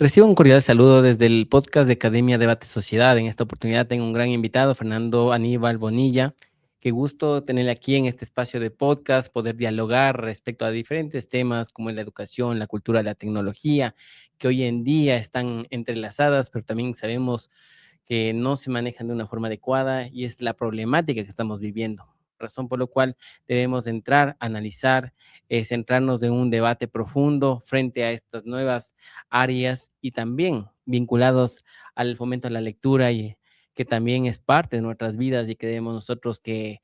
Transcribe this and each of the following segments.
Recibo un cordial saludo desde el podcast de Academia Debate Sociedad. En esta oportunidad tengo un gran invitado, Fernando Aníbal Bonilla. Qué gusto tenerle aquí en este espacio de podcast, poder dialogar respecto a diferentes temas como la educación, la cultura, la tecnología, que hoy en día están entrelazadas, pero también sabemos que no se manejan de una forma adecuada y es la problemática que estamos viviendo. Razón por lo cual debemos de entrar, analizar, centrarnos en un debate profundo frente a estas nuevas áreas y también vinculados al fomento de la lectura y que también es parte de nuestras vidas y que debemos nosotros que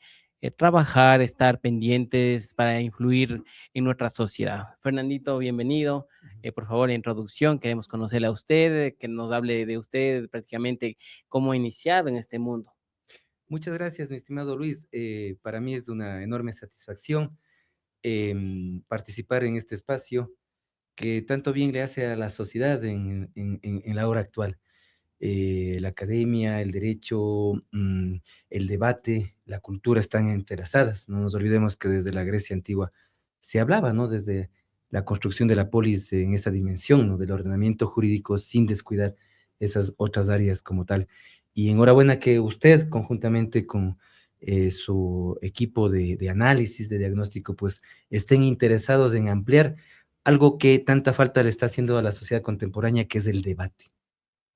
trabajar, estar pendientes para influir en nuestra sociedad. Fernandito, bienvenido. Por favor, la introducción, queremos conocerle a usted, que nos hable de usted prácticamente cómo ha iniciado en este mundo. Muchas gracias, mi estimado Luis. Para mí es de una enorme satisfacción participar en este espacio que tanto bien le hace a la sociedad en la hora actual. La academia, el derecho, el debate, la cultura están entrelazadas. No nos olvidemos que desde la Grecia antigua se hablaba, ¿no? Desde la construcción de la polis en esa dimensión, ¿no? Del ordenamiento jurídico sin descuidar esas otras áreas como tal. Y enhorabuena que usted, conjuntamente con su equipo de análisis, de diagnóstico, pues estén interesados en ampliar algo que tanta falta le está haciendo a la sociedad contemporánea, que es el debate.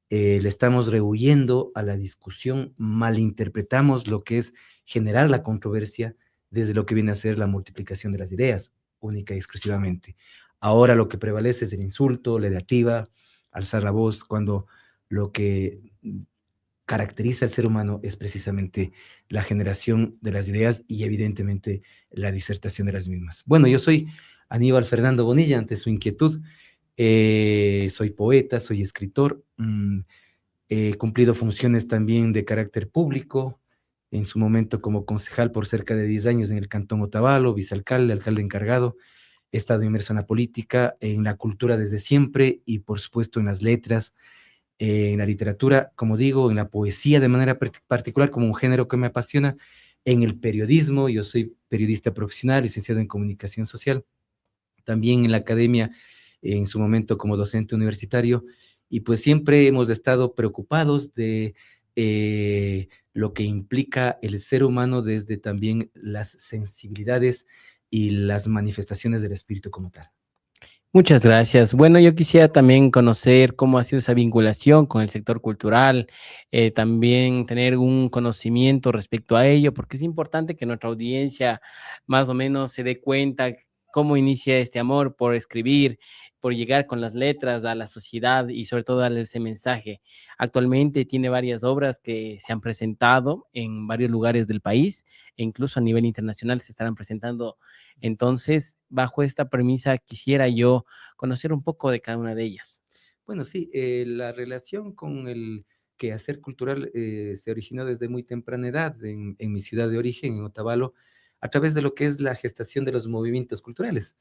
Le estamos rehuyendo a la discusión, malinterpretamos lo que es generar la controversia desde lo que viene a ser la multiplicación de las ideas, única y exclusivamente. Ahora lo que prevalece es el insulto, la diatriba, alzar la voz, cuando lo que caracteriza al ser humano es precisamente la generación de las ideas y evidentemente la disertación de las mismas. Bueno, yo soy Aníbal Fernando Bonilla, ante su inquietud. Soy poeta, soy escritor, he cumplido funciones también de carácter público, en su momento como concejal por cerca de 10 años en el Cantón Otavalo, vicealcalde, alcalde encargado. He estado inmerso en la política, en la cultura desde siempre y por supuesto en las letras, en la literatura, como digo, en la poesía de manera particular como un género que me apasiona, en el periodismo. Yo soy periodista profesional, licenciado en comunicación social, también en la academia, en su momento como docente universitario, y pues siempre hemos estado preocupados de lo que implica el ser humano desde también las sensibilidades y las manifestaciones del espíritu como tal. Muchas gracias. Bueno, yo quisiera también conocer cómo ha sido esa vinculación con el sector cultural, también tener un conocimiento respecto a ello, porque es importante que nuestra audiencia más o menos se dé cuenta cómo inicia este amor por escribir, por llegar con las letras a la sociedad y sobre todo darle ese mensaje. Actualmente tiene varias obras que se han presentado en varios lugares del país e incluso a nivel internacional se estarán presentando. Entonces, bajo esta premisa, quisiera yo conocer un poco de cada una de ellas. Bueno, sí, la relación con el quehacer cultural se originó desde muy temprana edad en mi ciudad de origen, en Otavalo, a través de lo que es la gestación de los movimientos culturales,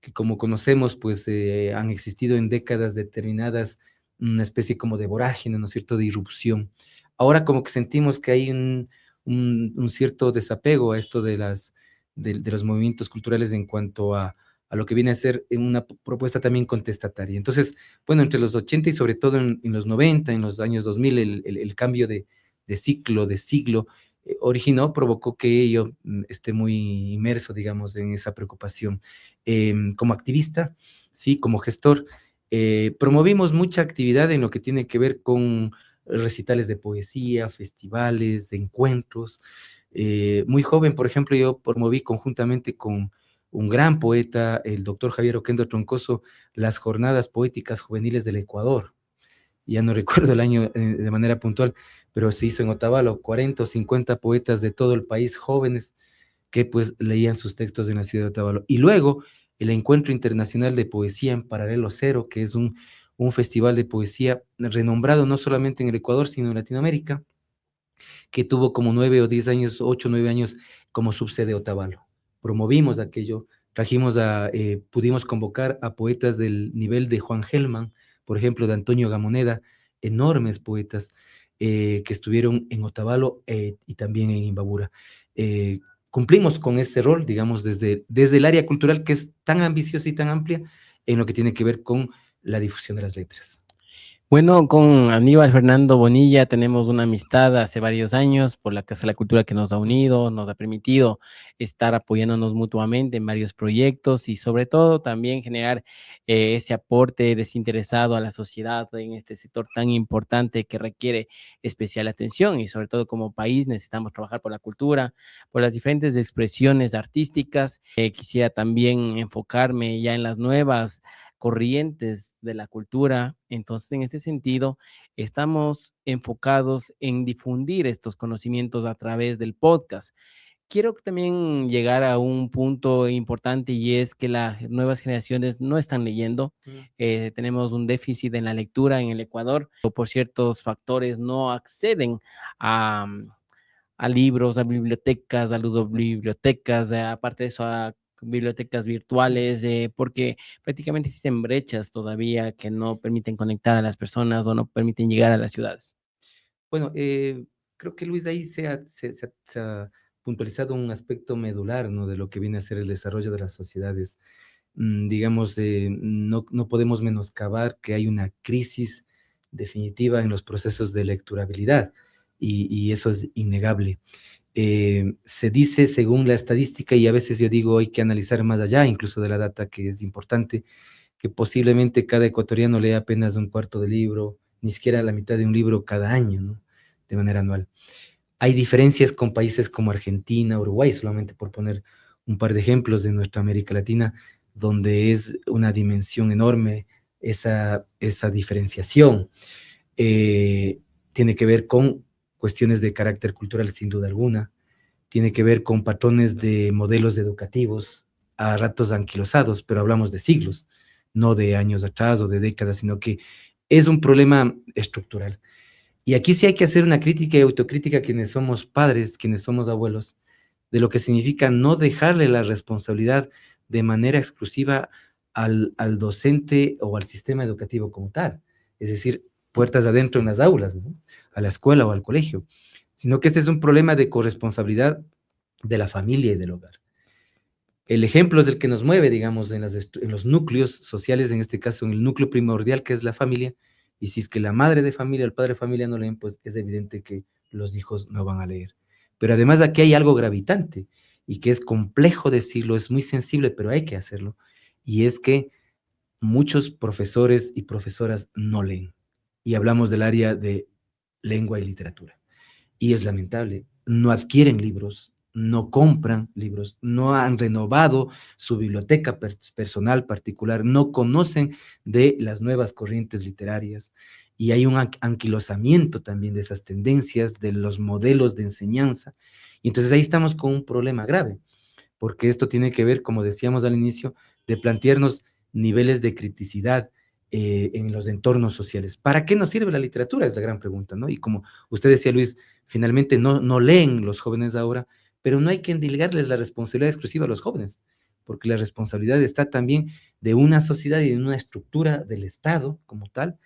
que como conocemos, pues han existido en décadas determinadas, una especie como de vorágine, ¿no es cierto?, de irrupción. Ahora como que sentimos que hay un cierto desapego a esto de los movimientos culturales en cuanto a lo que viene a ser una propuesta también contestataria. Entonces, bueno, entre los 80 y sobre todo en los 90, en los años 2000, el cambio de ciclo, de siglo, originó, provocó que yo esté muy inmerso, digamos, en esa preocupación. Como activista, sí, como gestor, promovimos mucha actividad en lo que tiene que ver con recitales de poesía, festivales, encuentros. Muy joven, por ejemplo, yo promoví conjuntamente con un gran poeta, el doctor Javier Oquendo Troncoso, las Jornadas Poéticas Juveniles del Ecuador. Ya no recuerdo el año de manera puntual, pero se hizo en Otavalo, 40 o 50 poetas de todo el país, jóvenes, que pues leían sus textos en la ciudad de Otavalo. Y luego el Encuentro Internacional de Poesía en Paralelo Cero, que es un festival de poesía renombrado no solamente en el Ecuador, sino en Latinoamérica, que tuvo como 9 o 10 años, 8 o 9 años como subsede Otavalo. Promovimos aquello, pudimos convocar a poetas del nivel de Juan Gelman, por ejemplo, de Antonio Gamoneda, enormes poetas que estuvieron en Otavalo y también en Imbabura. Eh, Cumplimos con ese rol, digamos, desde el área cultural que es tan ambiciosa y tan amplia en lo que tiene que ver con la difusión de las letras. Bueno, con Aníbal Fernando Bonilla tenemos una amistad hace varios años por la Casa de la Cultura que nos ha unido, nos ha permitido estar apoyándonos mutuamente en varios proyectos y sobre todo también generar ese aporte desinteresado a la sociedad en este sector tan importante que requiere especial atención y sobre todo como país necesitamos trabajar por la cultura, por las diferentes expresiones artísticas. Quisiera también enfocarme ya en las nuevas corrientes de la cultura. Entonces, en ese sentido, estamos enfocados en difundir estos conocimientos a través del podcast. Quiero también llegar a un punto importante y es que las nuevas generaciones no están leyendo. Mm. Tenemos un déficit en la lectura en el Ecuador, o por ciertos factores no acceden a, a libros, a bibliotecas, a ludobibliotecas, aparte de eso, a bibliotecas virtuales, porque prácticamente existen brechas todavía que no permiten conectar a las personas o no permiten llegar a las ciudades. Bueno, creo que Luis ahí se ha puntualizado un aspecto medular, ¿no? De lo que viene a ser el desarrollo de las sociedades. Digamos, no podemos menoscabar que hay una crisis definitiva en los procesos de lecturabilidad y eso es innegable. Se dice, según la estadística, y a veces yo digo hay que analizar más allá, incluso de la data, que es importante, que posiblemente cada ecuatoriano lea apenas un cuarto de libro, ni siquiera la mitad de un libro cada año, ¿no? De manera anual. Hay diferencias con países como Argentina, Uruguay, solamente por poner un par de ejemplos de nuestra América Latina, donde es una dimensión enorme esa diferenciación. Eh, Tiene que ver con cuestiones de carácter cultural, sin duda alguna, tiene que ver con patrones de modelos educativos a ratos anquilosados, pero hablamos de siglos, no de años atrás o de décadas, sino que es un problema estructural. Y aquí sí hay que hacer una crítica y autocrítica a quienes somos padres, quienes somos abuelos, de lo que significa no dejarle la responsabilidad de manera exclusiva al docente o al sistema educativo como tal. Es decir, puertas adentro en las aulas, ¿no? A la escuela o al colegio, sino que este es un problema de corresponsabilidad de la familia y del hogar. El ejemplo es el que nos mueve, digamos, en los núcleos sociales, en este caso en el núcleo primordial que es la familia, y si es que la madre de familia, el padre de familia no leen, pues es evidente que los hijos no van a leer. Pero además aquí hay algo gravitante y que es complejo decirlo, es muy sensible, pero hay que hacerlo, y es que muchos profesores y profesoras no leen. Y hablamos del área de lengua y literatura y es lamentable. No adquieren libros, no compran libros, no han renovado su biblioteca personal particular, no conocen de las nuevas corrientes literarias y hay un anquilosamiento también de esas tendencias, de los modelos de enseñanza. Y entonces ahí estamos con un problema grave, porque esto tiene que ver, como decíamos al inicio, de plantearnos niveles de criticidad en los entornos sociales. ¿Para qué nos sirve la literatura? Es la gran pregunta, ¿no? Y como usted decía, Luis, finalmente no leen los jóvenes ahora, pero no hay que endilgarles la responsabilidad exclusiva a los jóvenes, porque la responsabilidad está también de una sociedad y de una estructura del Estado como tal,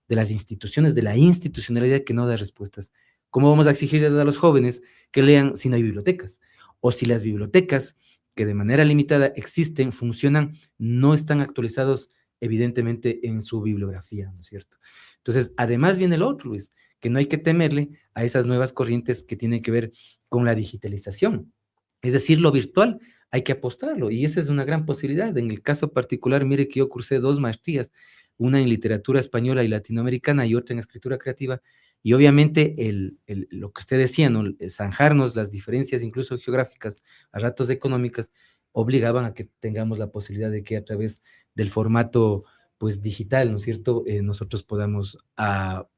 de las instituciones, de la institucionalidad que no da respuestas. ¿Cómo vamos a exigirles a los jóvenes que lean si no hay bibliotecas? O si las bibliotecas que de manera limitada existen, funcionan, no están actualizados evidentemente en su bibliografía, ¿no es cierto? Entonces, además viene el otro, Luis, que no hay que temerle a esas nuevas corrientes que tienen que ver con la digitalización. Es decir, lo virtual hay que apostarlo y esa es una gran posibilidad. En el caso particular, mire que yo cursé dos maestrías, una en literatura española y latinoamericana y otra en escritura creativa, y obviamente lo que usted decía, ¿no? Zanjarnos las diferencias incluso geográficas, a ratos económicas, obligaban a que tengamos la posibilidad de que a través del formato pues digital, ¿no es cierto? Nosotros podamos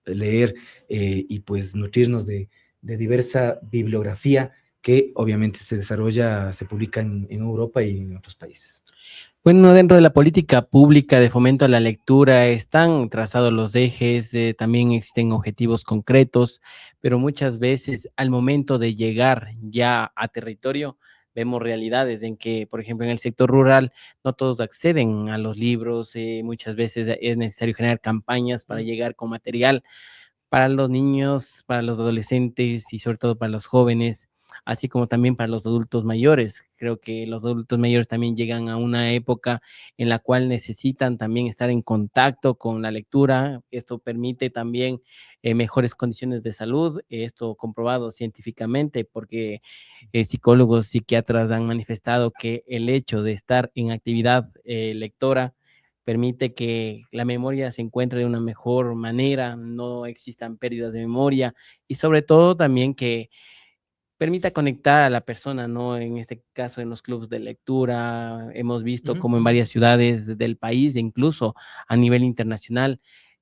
leer y pues nutrirnos de diversa bibliografía que obviamente se desarrolla, se publica en Europa y en otros países. Bueno, dentro de la política pública de fomento a la lectura están trazados los ejes, también existen objetivos concretos, pero muchas veces al momento de llegar ya a territorio, vemos realidades en que, por ejemplo, en el sector rural no todos acceden a los libros, muchas veces es necesario generar campañas para llegar con material para los niños, para los adolescentes y sobre todo para los jóvenes. así como también para los adultos mayores. Creo que los adultos mayores también llegan a una época en la cual necesitan también estar en contacto con la lectura. Esto permite también mejores condiciones de salud, esto comprobado científicamente, porque psicólogos, psiquiatras han manifestado que el hecho de estar en actividad lectora permite que la memoria se encuentre de una mejor manera, no existan pérdidas de memoria y sobre todo también que permita conectar a la persona, ¿no? En este caso, en los clubes de lectura, hemos visto Ujú, como en ujú. varias ciudades del país, e incluso a nivel internacional,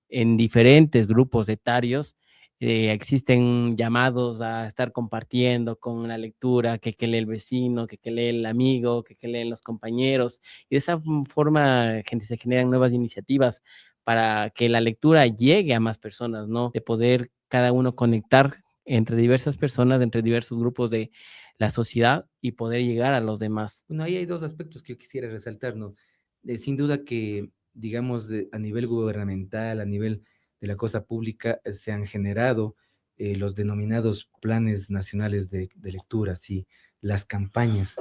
en diferentes grupos etarios, existen llamados a estar compartiendo con la lectura, que lee el vecino, que lee el amigo, que leen los compañeros, y de esa forma se generan nuevas iniciativas para que la lectura llegue a más personas, ¿no? De poder cada uno conectar entre diversas personas, entre diversos grupos de la sociedad y poder llegar a los demás. Bueno, ahí hay dos aspectos que yo quisiera resaltar, ¿no? Sin duda que, digamos, a nivel gubernamental, a nivel de la cosa pública, se han generado los denominados planes nacionales de lectura, sí, las campañas.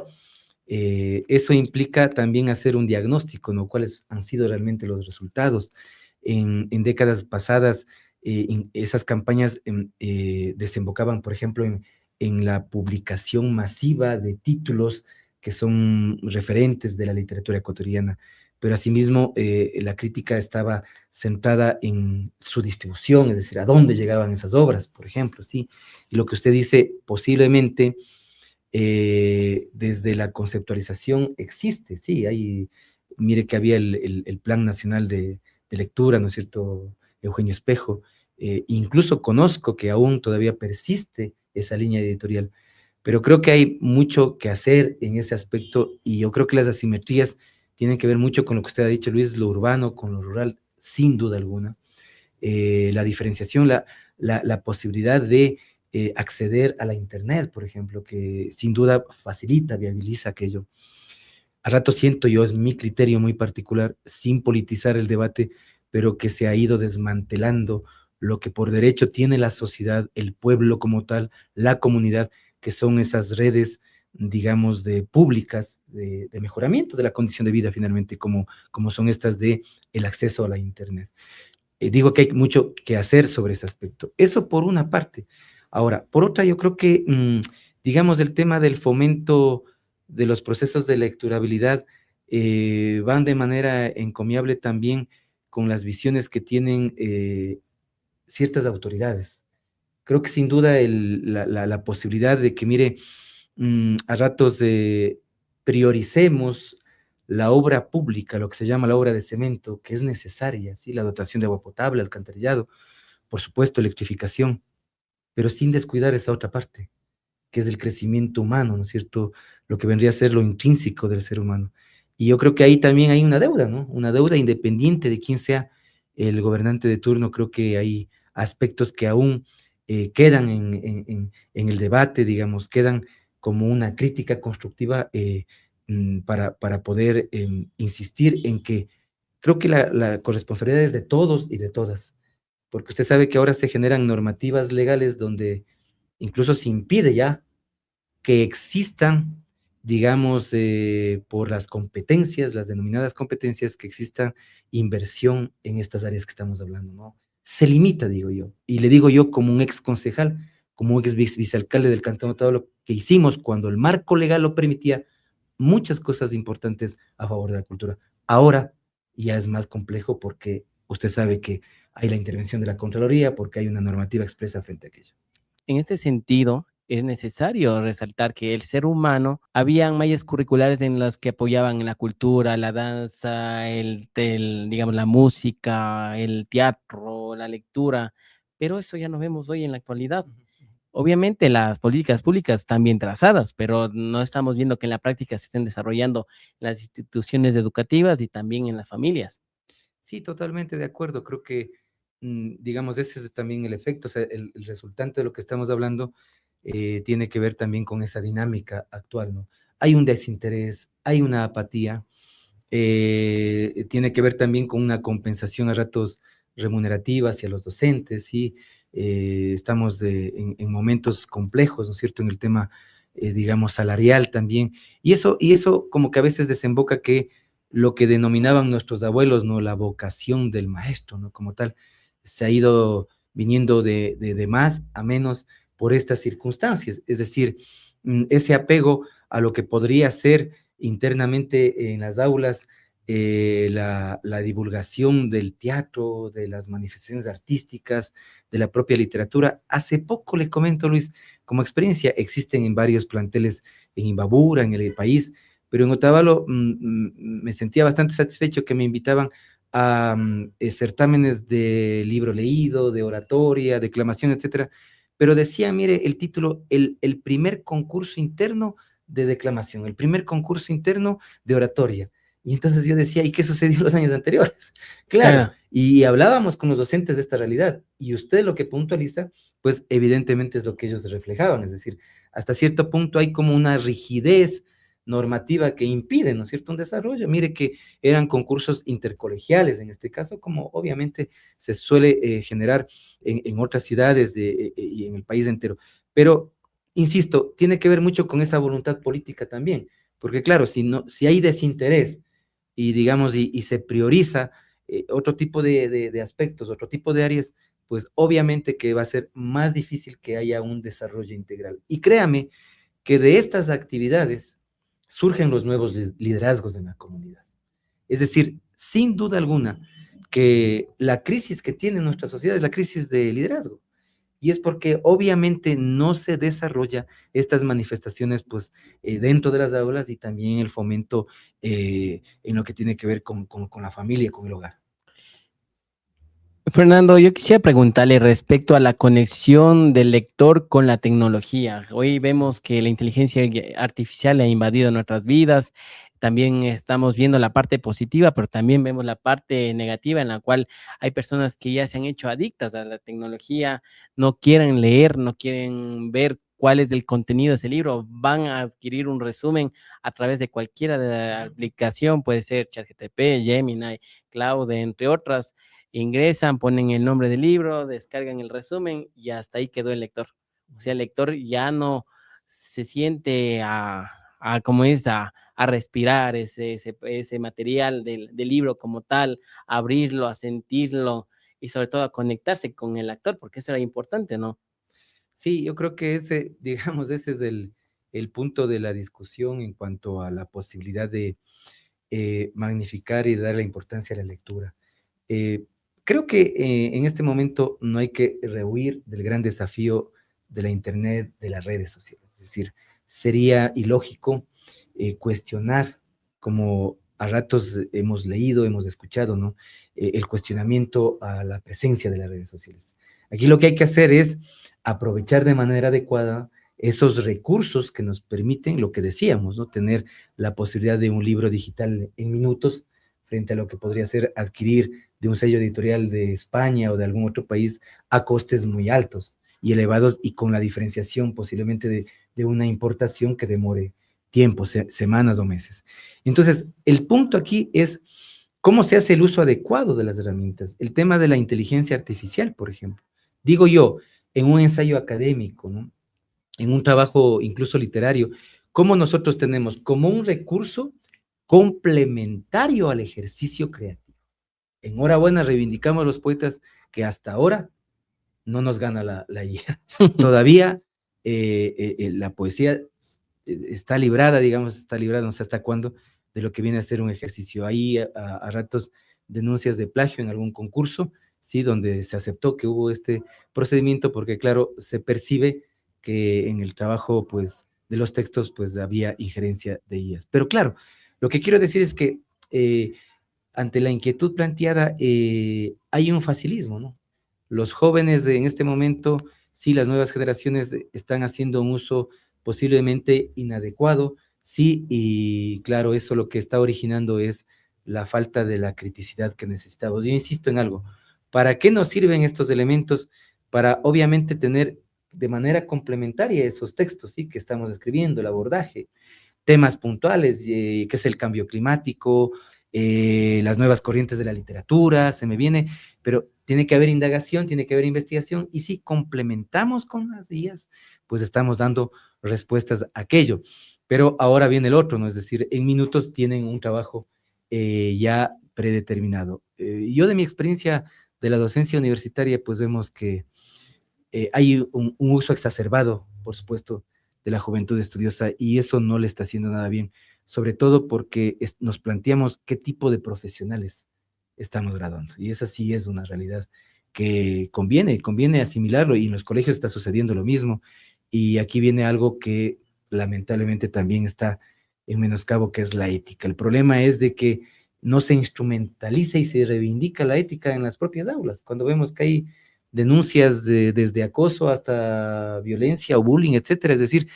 Eso implica también hacer un diagnóstico, ¿no? ¿Cuáles han sido realmente los resultados? En décadas pasadas, esas campañas desembocaban, por ejemplo, en la publicación masiva de títulos que son referentes de la literatura ecuatoriana, pero asimismo la crítica estaba centrada en su distribución, es decir, a dónde llegaban esas obras, por ejemplo, sí. Y lo que usted dice, posiblemente desde la conceptualización existe, sí, mire que había el Plan Nacional de Lectura, ¿no es cierto? Eugenio Espejo, incluso conozco que aún todavía persiste esa línea editorial, pero creo que hay mucho que hacer en ese aspecto y yo creo que las asimetrías tienen que ver mucho con lo que usted ha dicho, Luis, lo urbano con lo rural, sin duda alguna. La diferenciación, la posibilidad de acceder a la Internet, por ejemplo, que sin duda facilita, viabiliza aquello. A rato siento yo, es mi criterio muy particular, sin politizar el debate, pero que se ha ido desmantelando lo que por derecho tiene la sociedad, el pueblo como tal, la comunidad, que son esas redes, digamos, de públicas, de mejoramiento de la condición de vida finalmente, como son estas de el acceso a la Internet. Digo que hay mucho que hacer sobre ese aspecto. Eso por una parte. Ahora, por otra, yo creo que, digamos, el tema del fomento de los procesos de lecturabilidad van de manera encomiable también con las visiones que tienen ciertas autoridades. Creo que sin duda la posibilidad de que, mire, a ratos prioricemos la obra pública, lo que se llama la obra de cemento, que es necesaria, ¿sí? La dotación de agua potable, alcantarillado, por supuesto, electrificación, pero sin descuidar esa otra parte, que es el crecimiento humano, ¿no es cierto? Lo que vendría a ser lo intrínseco del ser humano. Y yo creo que ahí también hay una deuda, ¿no? Una deuda independiente de quién sea el gobernante de turno. Creo que hay aspectos que aún quedan en el debate, digamos, quedan como una crítica constructiva para poder insistir en que creo que la corresponsabilidad es de todos y de todas, porque usted sabe que ahora se generan normativas legales donde incluso se impide ya que existan, digamos, por las competencias, las denominadas competencias, que exista inversión en estas áreas que estamos hablando, ¿no? Se limita, digo yo, y le digo yo como un ex concejal, como un ex vicealcalde del Cantón Otavalo, lo que hicimos cuando el marco legal lo permitía, muchas cosas importantes a favor de la cultura. Ahora ya es más complejo porque usted sabe que hay la intervención de la Contraloría, porque hay una normativa expresa frente a aquello. En este sentido, es necesario resaltar que el ser humano, habían mallas curriculares en las que apoyaban la cultura, la danza, digamos, la música, el teatro, la lectura, pero eso ya no vemos hoy en la actualidad. Obviamente las políticas públicas están bien trazadas, pero no estamos viendo que en la práctica se estén desarrollando en las instituciones educativas y también en las familias. Sí, totalmente de acuerdo. Creo que, digamos, ese es también el efecto, o sea, el resultante de lo que estamos hablando tiene que ver también con esa dinámica actual, ¿no? Hay un desinterés, hay una apatía, tiene que ver también con una compensación a ratos remunerativa hacia los docentes, ¿sí? Estamos en momentos complejos, ¿no es cierto?, en el tema digamos, salarial también. Y eso como que a veces desemboca que lo que denominaban nuestros abuelos, ¿no? La vocación del maestro, ¿no? Como tal, se ha ido viniendo de más a menos por estas circunstancias. Es decir, ese apego a lo que podría ser internamente en las aulas, la divulgación del teatro, de las manifestaciones artísticas, de la propia literatura. Hace poco, le comento, Luis, como experiencia, existen en varios planteles en Imbabura, en el país, pero en Otavalo me sentía bastante satisfecho que me invitaban a certámenes de libro leído, de oratoria, declamación, etcétera, pero decía, mire, el título, el primer concurso interno de declamación, el primer concurso interno de oratoria. Y entonces yo decía, ¿y qué sucedió los años anteriores? Claro, Claro. y hablábamos con los docentes de esta realidad, y usted lo que puntualiza, pues evidentemente es lo que ellos reflejaban, es decir, hasta cierto punto hay como una rigidez normativa que impide, ¿no es cierto?, un desarrollo. Mire que eran concursos intercolegiales en este caso, como obviamente se suele generar en otras ciudades y en el país entero. Pero, insisto, tiene que ver mucho con esa voluntad política también, porque claro, si hay desinterés y digamos, y se prioriza otro tipo de aspectos, otro tipo de áreas, pues obviamente que va a ser más difícil que haya un desarrollo integral. Y créame que de estas actividades surgen los nuevos liderazgos en la comunidad. Es decir, sin duda alguna, que la crisis que tiene nuestra sociedad es la crisis de liderazgo. Y es porque obviamente no se desarrolla estas manifestaciones pues dentro de las aulas y también el fomento en lo que tiene que ver con la familia, con el hogar. Fernando, yo quisiera preguntarle respecto a la conexión del lector con la tecnología. Hoy vemos que la inteligencia artificial ha invadido nuestras vidas. También estamos viendo la parte positiva, pero también vemos la parte negativa en la cual hay personas que ya se han hecho adictas a la tecnología, no quieren leer, no quieren ver cuál es el contenido de ese libro, van a adquirir un resumen a través de cualquiera de la aplicación, puede ser ChatGPT, Gemini, Claude, entre otras. Ingresan, ponen el nombre del libro, descargan el resumen y hasta ahí quedó el lector. O sea, el lector ya no se siente como es, a respirar ese material del libro como tal, a abrirlo, a sentirlo y sobre todo a conectarse con el actor, porque eso era importante, ¿no? Sí, yo creo que ese, digamos, ese es el punto de la discusión en cuanto a la posibilidad de magnificar y dar la importancia a la lectura. Eh, Creo que en este momento no hay que rehuir del gran desafío de la Internet, de las redes sociales. Es decir, sería ilógico cuestionar, como a ratos hemos leído, hemos escuchado, ¿no? El cuestionamiento a la presencia de las redes sociales. Aquí lo que hay que hacer es aprovechar de manera adecuada esos recursos que nos permiten lo que decíamos, ¿no? Tener la posibilidad de un libro digital en minutos frente a lo que podría ser adquirir de un sello editorial de España o de algún otro país a costes muy altos y elevados y con la diferenciación posiblemente de una importación que demore tiempo, semanas o meses. Entonces, el punto aquí es cómo se hace el uso adecuado de las herramientas. El tema de la inteligencia artificial, por ejemplo. Digo yo, en un ensayo académico, ¿no? En un trabajo incluso literario, cómo nosotros tenemos como un recurso complementario al ejercicio creativo. Enhorabuena, reivindicamos a los poetas que hasta ahora no nos gana la IA. Todavía la poesía está librada, digamos, está librada, no sé hasta cuándo, de lo que viene a ser un ejercicio. Hay a ratos denuncias de plagio en algún concurso, sí, donde se aceptó que hubo este procedimiento porque, claro, se percibe que en el trabajo, pues, de los textos, pues, había injerencia de IAs. Pero claro, lo que quiero decir es que ante la inquietud planteada, hay un facilismo, ¿no? Los jóvenes en este momento, sí, las nuevas generaciones están haciendo un uso posiblemente inadecuado, sí, y claro, eso lo que está originando es la falta de la criticidad que necesitamos. Yo insisto en algo, ¿para qué nos sirven estos elementos? Para obviamente tener de manera complementaria esos textos, sí, que estamos escribiendo, el abordaje, temas puntuales, que es el cambio climático, las nuevas corrientes de la literatura, se me viene, pero tiene que haber indagación, tiene que haber investigación, y si complementamos con las guías, pues estamos dando respuestas a aquello. Pero ahora viene el otro, ¿no? Es decir, en minutos tienen un trabajo ya predeterminado. Yo de mi experiencia de la docencia universitaria, pues vemos que hay un uso exacerbado, por supuesto, de la juventud estudiosa, y eso no le está haciendo nada bien, sobre todo porque nos planteamos qué tipo de profesionales estamos graduando, y esa sí es una realidad que conviene asimilarlo, y en los colegios está sucediendo lo mismo, y aquí viene algo que lamentablemente también está en menoscabo, que es la ética. El problema es de que no se instrumentaliza y se reivindica la ética en las propias aulas, cuando vemos que hay denuncias desde acoso hasta violencia o bullying, etcétera. Es decir,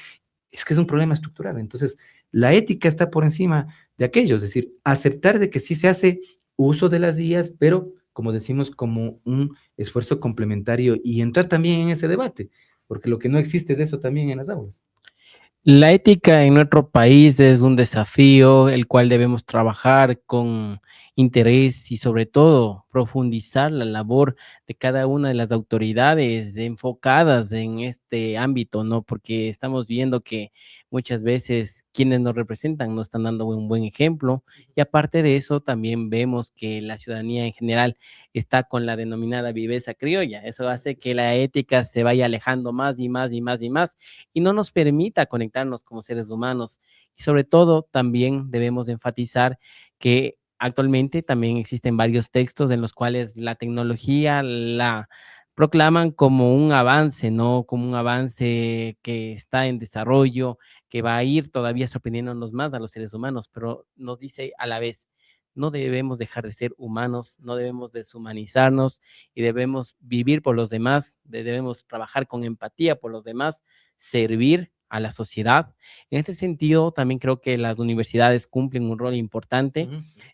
es que es un problema estructural. Entonces, la ética está por encima de aquello, es decir, aceptar de que sí se hace uso de las guías, pero como decimos, como un esfuerzo complementario, y entrar también en ese debate, porque lo que no existe es eso también en las aulas. La ética en nuestro país es un desafío el cual debemos trabajar con interés y sobre todo profundizar la labor de cada una de las autoridades enfocadas en este ámbito, ¿no? Porque estamos viendo que muchas veces quienes nos representan no están dando un buen ejemplo, y aparte de eso también vemos que la ciudadanía en general está con la denominada viveza criolla. Eso hace que la ética se vaya alejando más y más y más y más, y no nos permita conectarnos como seres humanos. Y sobre todo, también debemos enfatizar que actualmente también existen varios textos en los cuales la tecnología la proclaman como un avance, ¿no? Como un avance que está en desarrollo, que va a ir todavía sorprendiéndonos más a los seres humanos, pero nos dice a la vez, no debemos dejar de ser humanos, no debemos deshumanizarnos, y debemos vivir por los demás, debemos trabajar con empatía por los demás, servir a la sociedad. En este sentido, también creo que las universidades cumplen un rol importante.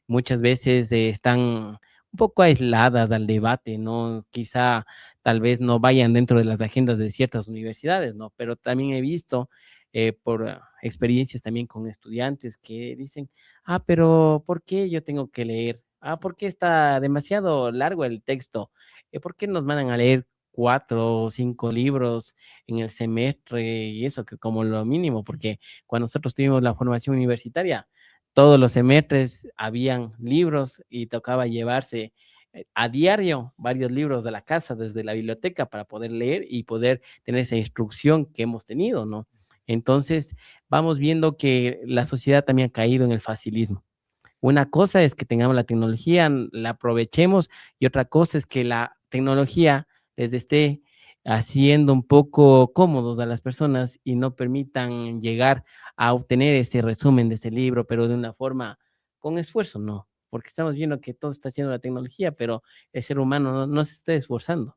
Muchas veces están un poco aisladas al debate, ¿no? Quizá tal vez no vayan dentro de las agendas de ciertas universidades, ¿no? Pero también he visto por experiencias también con estudiantes que dicen, ah, pero ¿por qué yo tengo que leer? Ah, ¿por qué está demasiado largo el texto? ¿Por qué nos mandan a leer 4 o 5 libros en el semestre? Y eso que como lo mínimo, porque cuando nosotros tuvimos la formación universitaria, todos los semestres habían libros y tocaba llevarse a diario varios libros de la casa desde la biblioteca para poder leer y poder tener esa instrucción que hemos tenido, ¿no? Entonces, vamos viendo que la sociedad también ha caído en el facilismo. Una cosa es que tengamos la tecnología, la aprovechemos, y otra cosa es que la tecnología les esté haciendo un poco cómodos a las personas y no permitan llegar a obtener ese resumen de ese libro, pero de una forma con esfuerzo, no, porque estamos viendo que todo está haciendo la tecnología, pero el ser humano no se está esforzando.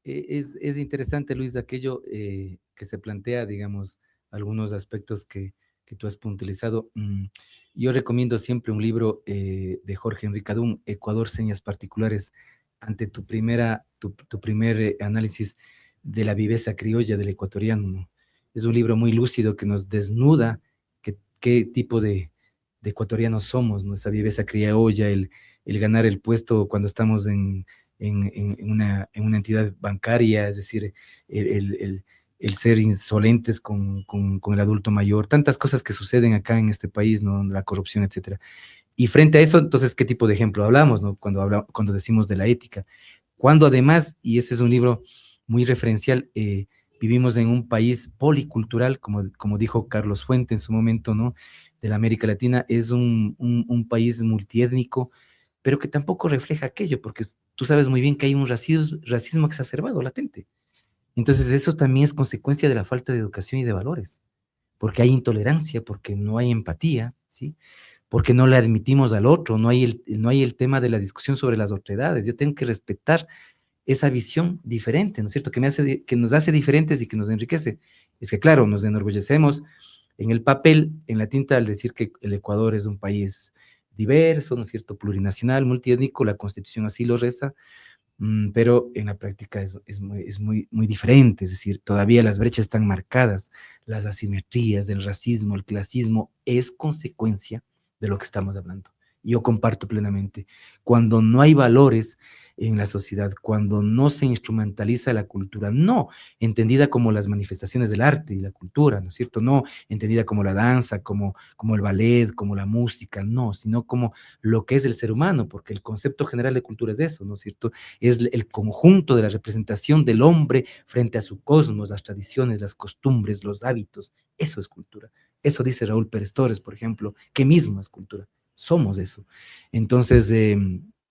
Es interesante, Luis, aquello que se plantea, digamos, algunos aspectos que tú has puntualizado. Yo recomiendo siempre un libro de Jorge Enrique Adún, Ecuador, señas particulares, ante tu primer análisis de la viveza criolla del ecuatoriano, ¿no? Es un libro muy lúcido que nos desnuda qué tipo de ecuatorianos somos, nuestra viveza criolla, el ganar el puesto cuando estamos en una entidad bancaria, es decir, el, el- el- el ser insolentes con el adulto mayor, tantas cosas que suceden acá en este país, ¿no? La corrupción, etcétera. Y frente a eso, entonces, ¿qué tipo de ejemplo hablamos, ¿no? Cuando decimos de la ética. Cuando además, y ese es un libro muy referencial, vivimos en un país policultural, como dijo Carlos Fuente en su momento, ¿no? De la América Latina, es un país multiétnico, pero que tampoco refleja aquello, porque tú sabes muy bien que hay un racismo exacerbado, latente. Entonces, eso también es consecuencia de la falta de educación y de valores, porque hay intolerancia, porque no hay empatía, ¿sí? Porque no le admitimos al otro, no hay el tema de la discusión sobre las otredades. Yo tengo que respetar esa visión diferente, ¿no es cierto? Que nos hace diferentes y que nos enriquece. Es que, claro, nos enorgullecemos en el papel, en la tinta, al decir que el Ecuador es un país diverso, ¿no es cierto? Plurinacional, multiétnico, la Constitución así lo reza, pero en la práctica muy diferente, es decir, todavía las brechas están marcadas, las asimetrías, el racismo, el clasismo, es consecuencia de lo que estamos hablando. yo comparto plenamente. Cuando no hay valores en la sociedad, cuando no se instrumentaliza la cultura, no entendida como las manifestaciones del arte y la cultura, ¿no es cierto? No entendida como la danza, como el ballet, como la música, no, sino como lo que es el ser humano, porque el concepto general de cultura es eso, ¿no es cierto? Es el conjunto de la representación del hombre frente a su cosmos, las tradiciones, las costumbres, los hábitos, eso es cultura. Eso dice Raúl Pérez Torres, por ejemplo, que mismo es cultura. Somos eso. Entonces,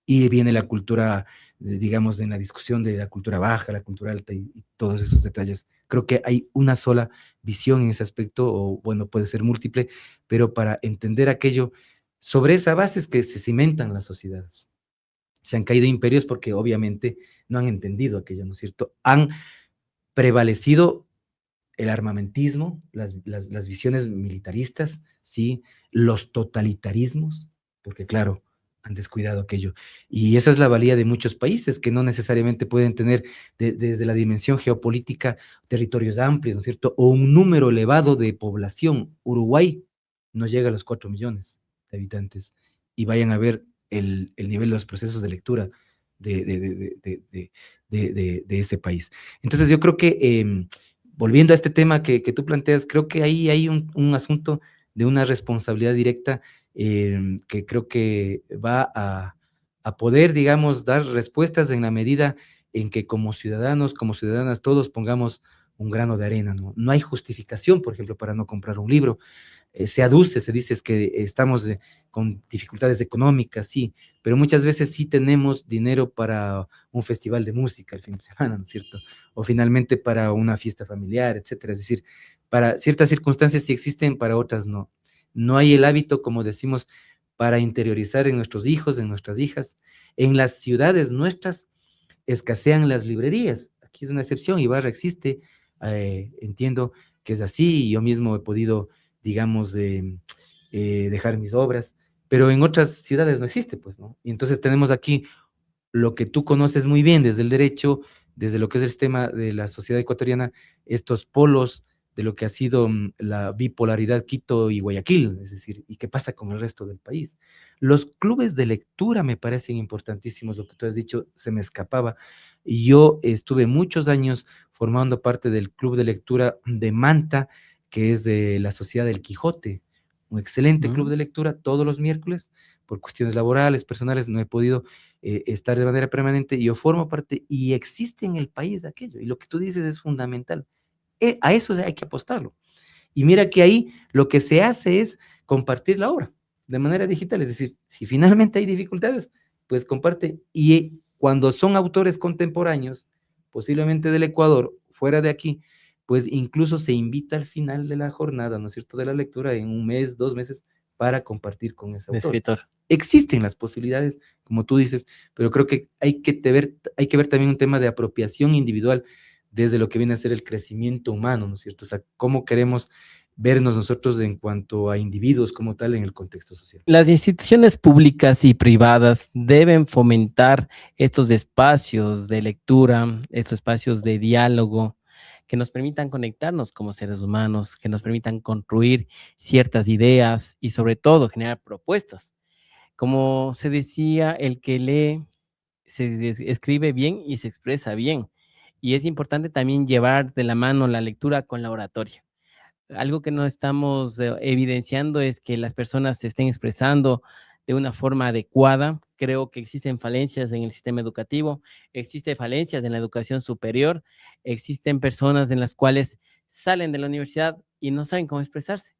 y viene la cultura, digamos, en la discusión de la cultura baja, la cultura alta y todos esos detalles. Creo que hay una sola visión en ese aspecto, o bueno, puede ser múltiple, pero para entender aquello, sobre esa base es que se cimentan las sociedades. Se han caído imperios porque obviamente no han entendido aquello, ¿no es cierto? Han prevalecido el armamentismo, las visiones militaristas, ¿sí? Los totalitarismos, porque claro, han descuidado aquello. Y esa es la valía de muchos países que no necesariamente pueden tener desde la dimensión geopolítica territorios amplios, ¿no es cierto? O un número elevado de población. Uruguay no llega a los 4 millones de habitantes. Y vayan a ver el nivel de los procesos de lectura de, de, de, de, de ese país. Entonces yo creo que volviendo a este tema que tú planteas, creo que ahí hay un asunto de una responsabilidad directa que creo que va a poder, digamos, dar respuestas en la medida en que como ciudadanos, como ciudadanas, todos pongamos un grano de arena, ¿no? No hay justificación, por ejemplo, para no comprar un libro. Se aduce, se dice es que estamos con dificultades económicas, sí, pero muchas veces sí tenemos dinero para un festival de música el fin de semana, ¿no es cierto? O finalmente para una fiesta familiar, etcétera. Es decir, para ciertas circunstancias sí existen, para otras no. No hay el hábito, como decimos, para interiorizar en nuestros hijos, en nuestras hijas. En las ciudades nuestras escasean las librerías. Aquí es una excepción, Ibarra existe, entiendo que es así, y yo mismo he podido, digamos, dejar mis obras, pero en otras ciudades no existe, pues, ¿no? Y entonces tenemos aquí lo que tú conoces muy bien desde el derecho, desde lo que es el sistema de la sociedad ecuatoriana, estos polos de lo que ha sido la bipolaridad Quito y Guayaquil, es decir, ¿y qué pasa con el resto del país? Los clubes de lectura me parecen importantísimos, lo que tú has dicho se me escapaba. Yo estuve muchos años formando parte del club de lectura de Manta, que es de la Sociedad del Quijote, un excelente club Mm. de lectura todos los miércoles. Por cuestiones laborales, personales, no he podido estar de manera permanente. Yo formo parte y existe en el país aquello. Y lo que tú dices es fundamental. A eso hay que apostarlo. Y mira que ahí lo que se hace es compartir la obra de manera digital. Es decir, si finalmente hay dificultades, pues comparte. Y cuando son autores contemporáneos, posiblemente del Ecuador, fuera de aquí, pues incluso se invita al final de la jornada, ¿no es cierto?, de la lectura en un mes, 2 meses, para compartir con ese De autor. escritor. Existen las posibilidades, como tú dices, pero creo que hay que ver también un tema de apropiación individual desde lo que viene a ser el crecimiento humano, ¿no es cierto? O sea, cómo queremos vernos nosotros en cuanto a individuos como tal en el contexto social. Las instituciones públicas y privadas deben fomentar estos espacios de lectura, estos espacios de diálogo que nos permitan conectarnos como seres humanos, que nos permitan construir ciertas ideas y sobre todo generar propuestas. Como se decía, el que lee escribe bien y se expresa bien. Y es importante también llevar de la mano la lectura con la oratoria. Algo que no estamos evidenciando es que las personas se estén expresando de una forma adecuada. Creo que existen falencias en el sistema educativo, existen falencias en la educación superior, existen personas en las cuales salen de la universidad y no saben cómo expresarse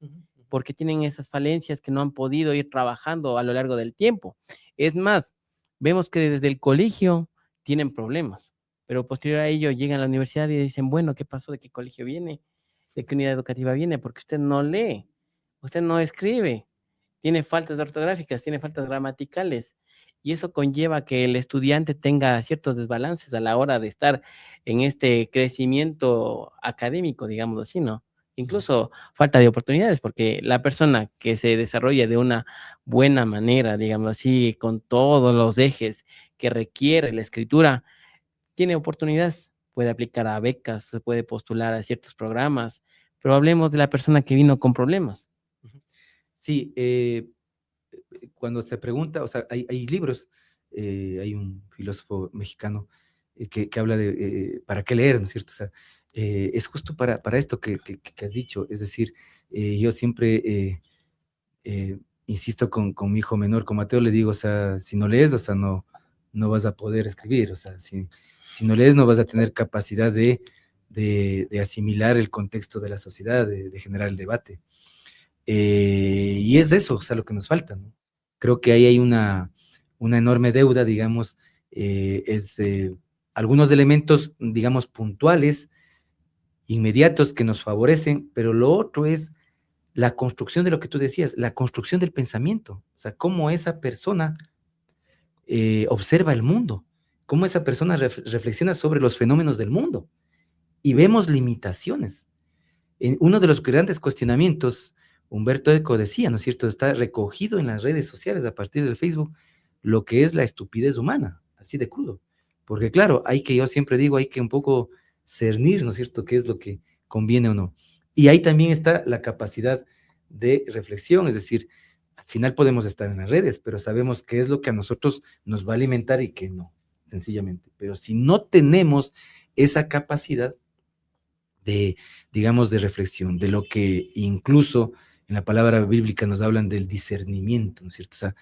porque tienen esas falencias que no han podido ir trabajando a lo largo del tiempo. Es más, vemos que desde el colegio tienen problemas, pero posterior a ello llegan a la universidad y dicen, bueno, ¿qué pasó? ¿De qué colegio viene? ¿De qué unidad educativa viene? Porque usted no lee, usted no escribe, tiene faltas ortográficas, tiene faltas gramaticales. Y eso conlleva que el estudiante tenga ciertos desbalances a la hora de estar en este crecimiento académico, digamos así, ¿no? Incluso falta de oportunidades, porque la persona que se desarrolla de una buena manera, digamos así, con todos los ejes que requiere la escritura, tiene oportunidades, puede aplicar a becas, se puede postular a ciertos programas, pero hablemos de la persona que vino con problemas. Sí, cuando se pregunta, o sea, hay libros, hay un filósofo mexicano que habla de para qué leer, ¿no es cierto? O sea, es justo para esto que has dicho, es decir, yo siempre insisto con mi hijo menor, con Mateo, le digo, o sea, si no lees, o sea, no vas a poder escribir, o sea, si no lees, no vas a tener capacidad de asimilar el contexto de la sociedad, de generar el debate. Y es eso, o sea, lo que nos falta, ¿no? Creo que ahí hay una enorme deuda, digamos, es algunos elementos, digamos, puntuales, inmediatos que nos favorecen, pero lo otro es la construcción de lo que tú decías, la construcción del pensamiento, o sea, cómo esa persona observa el mundo, cómo esa persona reflexiona sobre los fenómenos del mundo y vemos limitaciones. En uno de los grandes cuestionamientos, Humberto Eco decía, ¿no es cierto?, está recogido en las redes sociales a partir del Facebook, lo que es la estupidez humana, así de crudo. Porque claro, yo siempre digo, hay que un poco cernir, ¿no es cierto?, qué es lo que conviene o no. Y ahí también está la capacidad de reflexión, es decir, al final podemos estar en las redes, pero sabemos qué es lo que a nosotros nos va a alimentar y qué no, sencillamente. Pero si no tenemos esa capacidad, de, digamos, de reflexión, de lo que incluso en la palabra bíblica nos hablan del discernimiento, ¿no es cierto? O sea,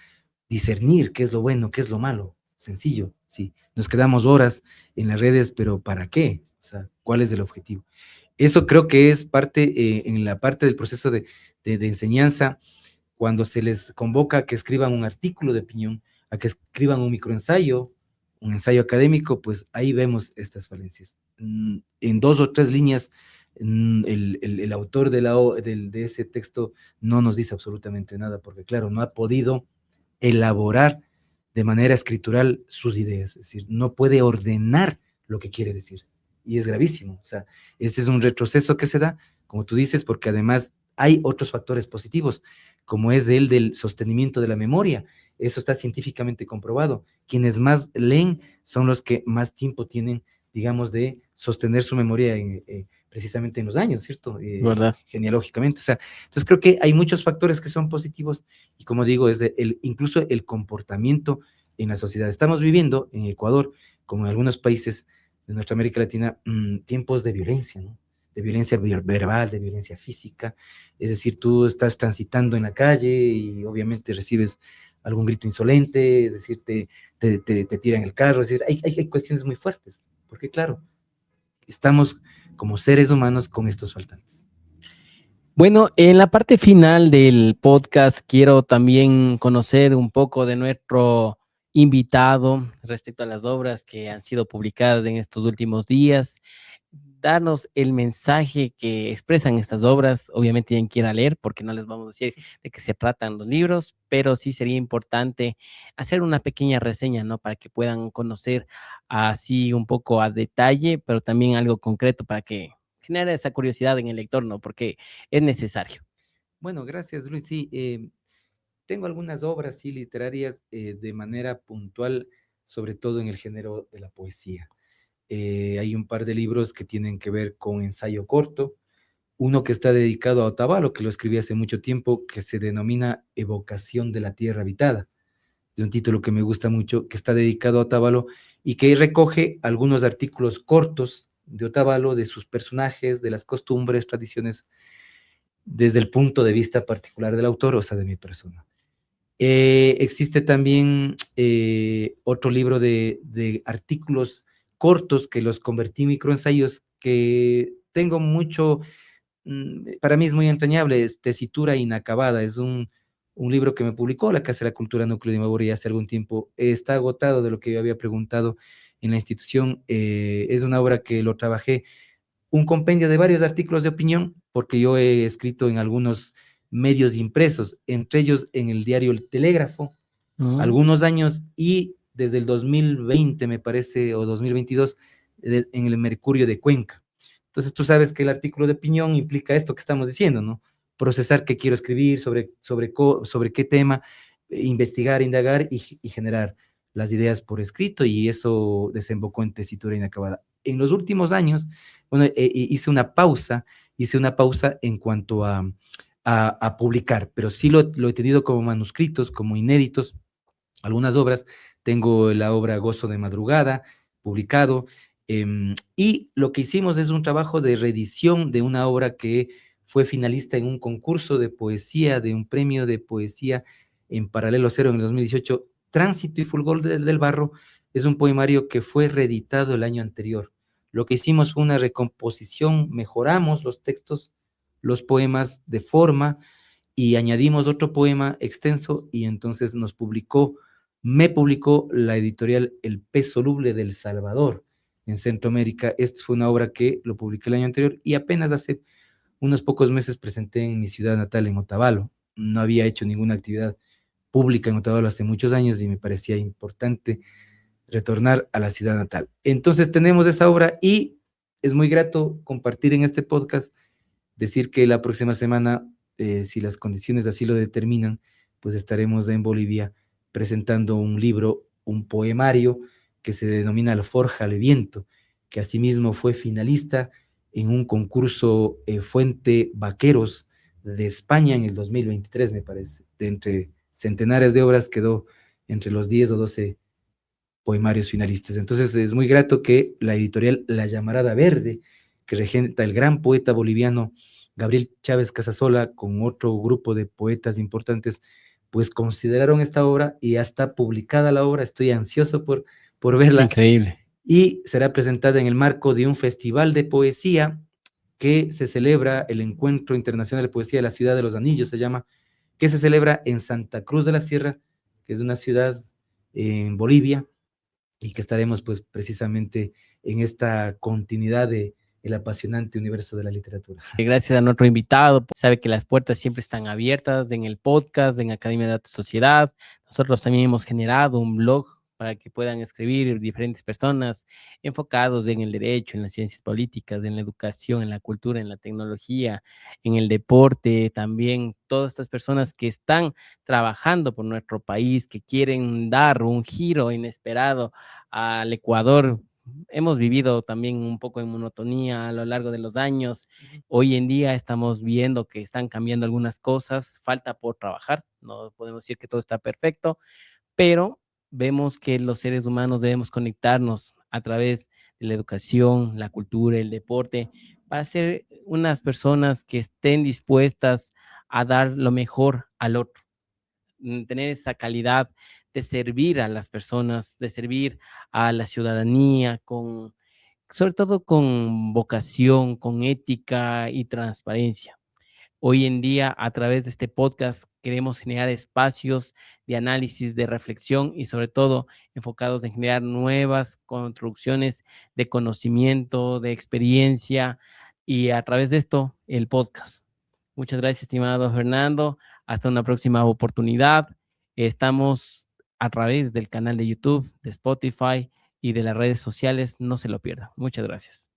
discernir qué es lo bueno, qué es lo malo, sencillo, sí. Nos quedamos horas en las redes, pero ¿para qué? O sea, ¿cuál es el objetivo? Eso creo que es parte, en la parte del proceso de enseñanza, cuando se les convoca a que escriban un artículo de opinión, a que escriban un microensayo, un ensayo académico, pues ahí vemos estas falencias. En 2 o 3 líneas, el autor de ese texto no nos dice absolutamente nada, porque claro, no ha podido elaborar de manera escritural sus ideas, es decir, no puede ordenar lo que quiere decir. Y es gravísimo, o sea, ese es un retroceso que se da, como tú dices, porque además hay otros factores positivos, como es el del sostenimiento de la memoria. Eso está científicamente comprobado. Quienes más leen son los que más tiempo tienen, digamos, de sostener su memoria precisamente en los años, ¿cierto? ¿Verdad? Genealógicamente. O sea, entonces creo que hay muchos factores que son positivos y como digo, es incluso el comportamiento en la sociedad. Estamos viviendo en Ecuador, como en algunos países de nuestra América Latina, tiempos de violencia, ¿no? De violencia verbal, de violencia física. Es decir, tú estás transitando en la calle y obviamente recibes algún grito insolente, es decir, te tiran el carro, es decir, hay cuestiones muy fuertes, porque claro, estamos como seres humanos con estos faltantes. Bueno, en la parte final del podcast quiero también conocer un poco de nuestro invitado respecto a las obras que han sido publicadas en estos últimos días. Darnos el mensaje que expresan estas obras. Obviamente quien quiera leer, porque no les vamos a decir de qué se tratan los libros, pero sí sería importante hacer una pequeña reseña, ¿no? Para que puedan conocer así un poco a detalle, pero también algo concreto para que genere esa curiosidad en el lector, ¿no? Porque es necesario. Bueno, gracias Luis. Sí, tengo algunas obras sí, literarias de manera puntual, sobre todo en el género de la poesía. Hay un par de libros que tienen que ver con ensayo corto, uno que está dedicado a Otavalo, que lo escribí hace mucho tiempo, que se denomina Evocación de la Tierra Habitada. Es un título que me gusta mucho, que está dedicado a Otavalo y que recoge algunos artículos cortos de Otavalo, de sus personajes, de las costumbres, tradiciones, desde el punto de vista particular del autor, o sea, de mi persona. Existe también otro libro de artículos cortos que los convertí en microensayos que tengo mucho, para mí es muy entrañable, es Tesitura Inacabada, es un libro que me publicó la Casa de la Cultura Núcleo de Memoria hace algún tiempo, está agotado de lo que yo había preguntado en la institución, es una obra que lo trabajé, un compendio de varios artículos de opinión, porque yo he escrito en algunos medios impresos, entre ellos en el diario El Telégrafo, Mm. algunos años, y desde el 2020, me parece, o 2022, en el Mercurio de Cuenca. Entonces tú sabes que el artículo de opinión implica esto que estamos diciendo, ¿no? Procesar qué quiero escribir, sobre qué tema, investigar, indagar y generar las ideas por escrito, y eso desembocó en Tesitura Inacabada. En los últimos años, bueno, hice una pausa en cuanto a publicar, pero sí lo he tenido como manuscritos, como inéditos, algunas obras. Tengo la obra Gozo de Madrugada, publicado, y lo que hicimos es un trabajo de reedición de una obra que fue finalista en un concurso de poesía, de un premio de poesía en Paralelo Cero en el 2018. Tránsito y Fulgor del Barro es un poemario que fue reeditado el año anterior. Lo que hicimos fue una recomposición, mejoramos los textos, los poemas de forma, y añadimos otro poema extenso, y entonces me publicó la editorial El Pez Soluble del Salvador en Centroamérica. Esta fue una obra que lo publiqué el año anterior, y apenas hace unos pocos meses presenté en mi ciudad natal, en Otavalo. No había hecho ninguna actividad pública en Otavalo hace muchos años y me parecía importante retornar a la ciudad natal. Entonces tenemos esa obra, y es muy grato compartir en este podcast, decir que la próxima semana, si las condiciones así lo determinan, pues estaremos en Bolivia presentando un libro, un poemario que se denomina Alforja al Viento, que asimismo fue finalista en un concurso Fuente Vaqueros de España en el 2023, me parece. De entre centenares de obras quedó entre los 10 o 12 poemarios finalistas. Entonces es muy grato que la editorial La Llamarada Verde, que regenta el gran poeta boliviano Gabriel Chávez Casasola, con otro grupo de poetas importantes, pues consideraron esta obra, y ya está publicada la obra. Estoy ansioso por verla. Increíble. Y será presentada en el marco de un festival de poesía que se celebra, el Encuentro Internacional de Poesía de la Ciudad de los Anillos se llama, que se celebra en Santa Cruz de la Sierra, que es una ciudad en Bolivia, y que estaremos pues precisamente en esta continuidad de el apasionante universo de la literatura. Gracias a nuestro invitado, sabe que las puertas siempre están abiertas en el podcast, en Academia de Datos Sociedad. Nosotros también hemos generado un blog para que puedan escribir diferentes personas enfocados en el derecho, en las ciencias políticas, en la educación, en la cultura, en la tecnología, en el deporte, también todas estas personas que están trabajando por nuestro país, que quieren dar un giro inesperado al Ecuador. Hemos vivido también un poco en monotonía a lo largo de los años. Hoy en día estamos viendo que están cambiando algunas cosas, falta por trabajar, no podemos decir que todo está perfecto, pero vemos que los seres humanos debemos conectarnos a través de la educación, la cultura, el deporte, para ser unas personas que estén dispuestas a dar lo mejor al otro, tener esa calidad de servir a las personas, de servir a la ciudadanía, con, sobre todo con vocación, con ética y transparencia. Hoy en día, a través de este podcast, queremos generar espacios de análisis, de reflexión y sobre todo enfocados en generar nuevas construcciones de conocimiento, de experiencia, y a través de esto, el podcast. Muchas gracias, estimado Fernando. Hasta una próxima oportunidad. Estamos a través del canal de YouTube, de Spotify y de las redes sociales. No se lo pierdan. Muchas gracias.